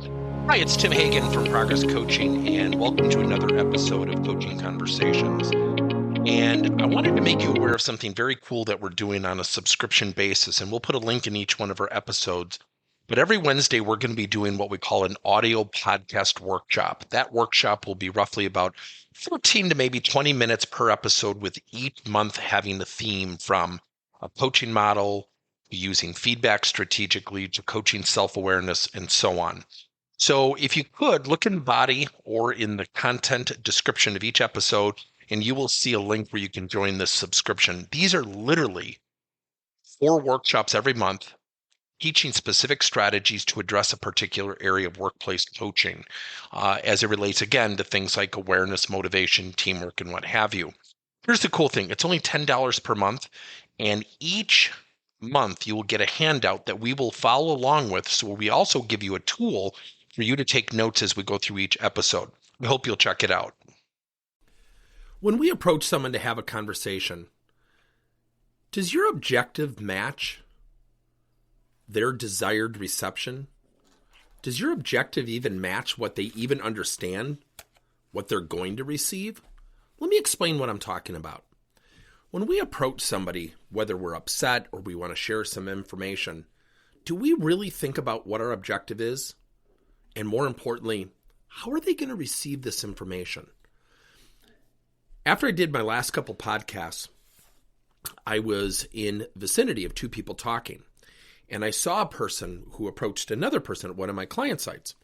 Hi, it's Tim Hagen from Progress Coaching, and welcome to another episode of Coaching Conversations. And I wanted to make you aware of something very cool that we're doing on a subscription basis, and we'll put a link in each one of our episodes. But every Wednesday, we're going to be doing what we call an audio podcast workshop. That workshop will be roughly about 14 to maybe 20 minutes per episode, with each month having a theme from a coaching model, using feedback strategically, to coaching self-awareness, and so on. So if you could, look in the body or in the content description of each episode, and you will see a link where you can join this subscription. These are literally 4 workshops every month, teaching specific strategies to address a particular area of workplace coaching, as it relates, again, to things like awareness, motivation, teamwork, and what have you. Here's the cool thing. It's only $10 per month, and each month you will get a handout that we will follow along with. So we also give you a tool for you to take notes as we go through each episode. We hope you'll check it out. When we approach someone to have a conversation, does your objective match their desired reception? Does your objective even match what they even understand, what they're going to receive? Let me explain what I'm talking about. When we approach somebody, whether we're upset or we want to share some information, do we really think about what our objective is? And more importantly, how are they going to receive this information? After I did my last couple podcasts, I was in vicinity of 2 people talking, and I saw a person who approached another person at one of my client sites.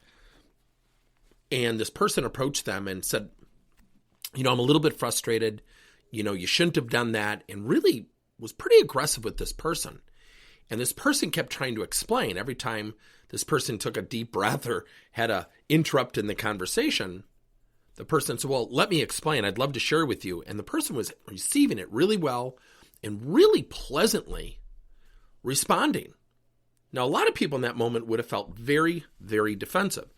And this person approached them and said, I'm a little bit frustrated. You shouldn't have done that, and really was pretty aggressive with this person. And this person kept trying to explain. Every time this person took a deep breath or had a interrupt in the conversation, the person said, well, let me explain. I'd love to share with you. And the person was receiving it really well and really pleasantly responding. Now, a lot of people in that moment would have felt very, very defensive.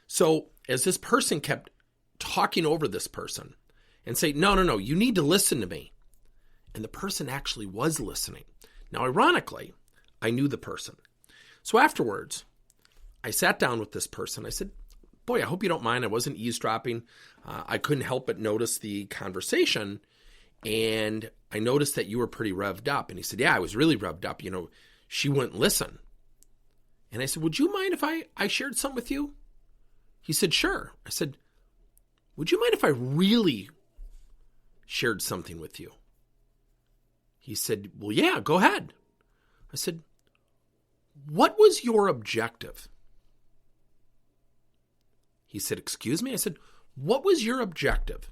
So as this person kept talking over this person and say, no, you need to listen to me. And the person actually was listening. Now, ironically, I knew the person. So afterwards, I sat down with this person. I said, boy, I hope you don't mind. I wasn't eavesdropping. I couldn't help but notice the conversation. And I noticed that you were pretty revved up. And he said, yeah, I was really revved up. She wouldn't listen. And I said, would you mind if I shared something with you? He said, sure. I said, would you mind if I really shared something with you? He said, well, yeah, go ahead. I said, what was your objective? He said, excuse me? I said, what was your objective?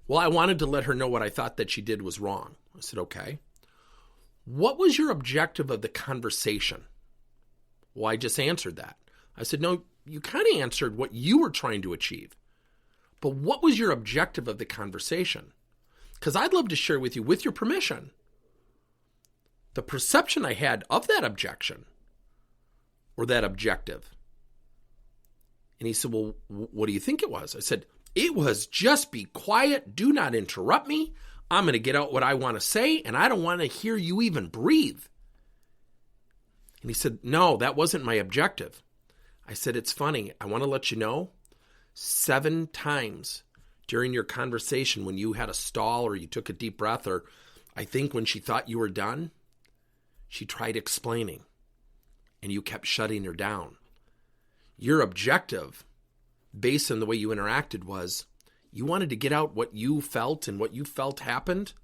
Well, I wanted to let her know what I thought that she did was wrong. I said, okay. What was your objective of the conversation? Well, I just answered that. I said, no, you kind of answered what you were trying to achieve. But what was your objective of the conversation? Because I'd love to share with you, with your permission, the perception I had of that objection or that objective. And he said, well, what do you think it was? I said, it was just be quiet. Do not interrupt me. I'm going to get out what I want to say, and I don't want to hear you even breathe. And he said, no, that wasn't my objective. I said, it's funny. I want to let you know 7 times during your conversation when you had a stall or you took a deep breath, or I think when she thought you were done, she tried explaining and you kept shutting her down. Your objective, based on the way you interacted, was you wanted to get out what you felt and what you felt happened.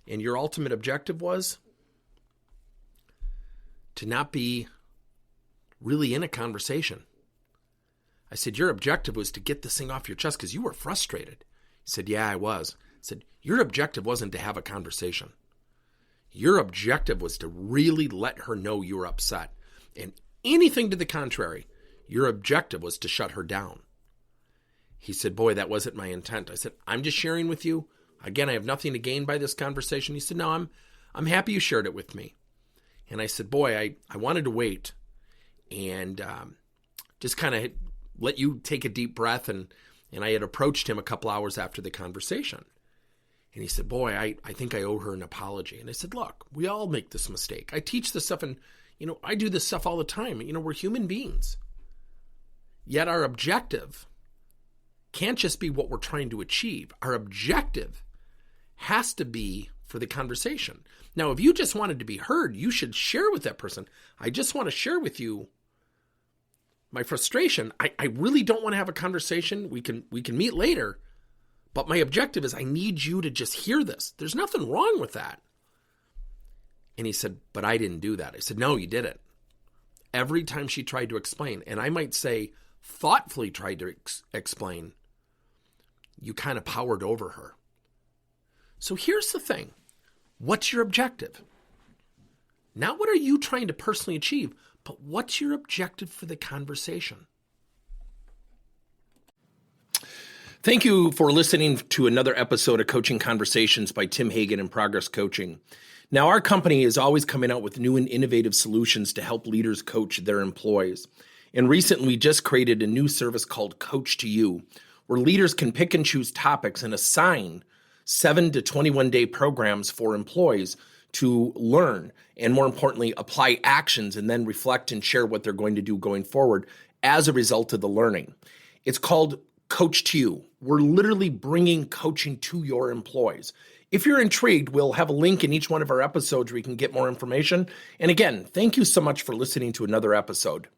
And your ultimate objective was to not be really in a conversation. I said, your objective was to get this thing off your chest because you were frustrated. He said, yeah, I was. I said, your objective wasn't to have a conversation. Your objective was to really let her know you were upset. And anything to the contrary, your objective was to shut her down. He said, boy, that wasn't my intent. I said, I'm just sharing with you. Again, I have nothing to gain by this conversation. He said, no, I'm happy you shared it with me. And I said, boy, I wanted to wait and just kind of let you take a deep breath. And I had approached him a couple hours after the conversation. And he said, boy, I think I owe her an apology. And I said, look, we all make this mistake. I teach this stuff and, I do this stuff all the time. We're human beings. Yet our objective can't just be what we're trying to achieve. Our objective has to be for the conversation. Now, if you just wanted to be heard, you should share with that person. I just want to share with you my frustration. I really don't want to have a conversation. We can meet later. But my objective is I need you to just hear this. There's nothing wrong with that. And he said, but I didn't do that. I said, no, you didn't. Every time she tried to explain, and I might say thoughtfully tried to explain, you kind of powered over her. So here's the thing. What's your objective? Not what are you trying to personally achieve, but what's your objective for the conversation? Thank you for listening to another episode of Coaching Conversations by Tim Hagen and Progress Coaching. Now, our company is always coming out with new and innovative solutions to help leaders coach their employees. And recently, we just created a new service called Coach to You, where leaders can pick and choose topics and assign 7 to 21-day programs for employees to learn and, more importantly, apply actions and then reflect and share what they're going to do going forward as a result of the learning. It's called Coach to You. We're literally bringing coaching to your employees. If you're intrigued, we'll have a link in each one of our episodes where you can get more information. And again, thank you so much for listening to another episode.